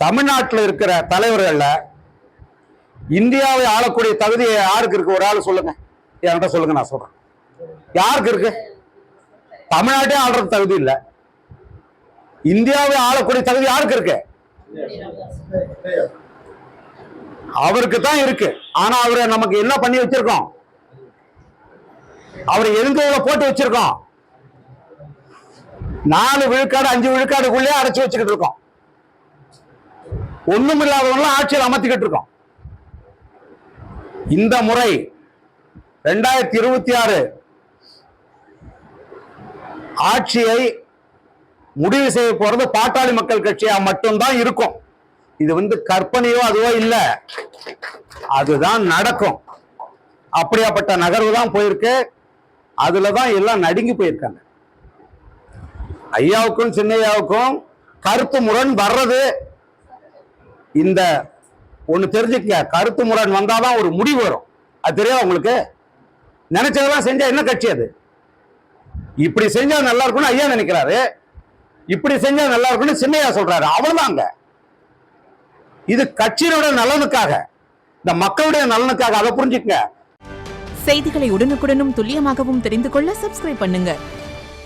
தமிழ்நாட்டில் இருக்கிற தலைவர்கள்ல இந்தியாவை ஆளக்கூடிய தகுதி யாருக்கு இருக்கு? ஒரு ஆள் சொல்லுங்க, என்கிட்ட சொல்லுங்க, நான் சொல்றேன். யாருக்கு இருக்கு? தமிழ்நாட்டே ஆள்றது தகுதி இல்ல, இந்தியாவை ஆளக்கூடிய தகுதி யாருக்கு இருக்கு? அவருக்கு தான் இருக்கு. ஆனா அவரை நமக்கு என்ன பண்ணி வச்சிருக்கோம்? அவரை எதுங்க போட்டு வச்சிருக்கோம்? 4 விழுக்காடு 5 விழுக்காடுக்குள்ளே அடைச்சு வச்சுக்கிட்டு இருக்கோம். ஒண்ணும் இல்லாதவங்க ஆட்சியில் அமர்த்திக்கிட்டு இருக்கோம். இந்த முறை 2026 ஆட்சியை முடிவு செய்ய போறது பாட்டாளி மக்கள் கட்சியா மட்டும்தான் இருக்கும். இது கற்பனையோ அதுவோ இல்ல, அதுதான் நடக்கும். அப்படியாப்பட்ட நகர்வு தான் போயிருக்கு. அதுலதான் எல்லாம் நடுங்கி போயிருக்காங்க. ஐயாவுக்கும் சின்னையாவுக்கும் கருத்து முரண் வர்றது, இந்த ஒண்ணு தெரிஞ்சுக்க, கருத்து முரண் வந்தாதான் ஒரு முடிவு வரும். அது தெரியாது உங்களுக்கு? நினைச்சதெல்லாம் செஞ்சா என்ன கட்சி அது? இப்படி செஞ்சா நல்லா இருக்கும்னு ஐயா நினைக்கிறாரு, இப்படி செஞ்சா நல்லா இருக்கும்னு சின்னையா சொல்றாரு. அவ்வளவுதாங்க. இது கட்சியோட நலனுக்காக, இந்த மக்களுடைய நலனுக்காக. அதை புரிஞ்சுக்க. செய்திகளை உடனுக்குடனும் துல்லியமாகவும் தெரிந்து கொள்ள சப்ஸ்கிரைப் பண்ணுங்க.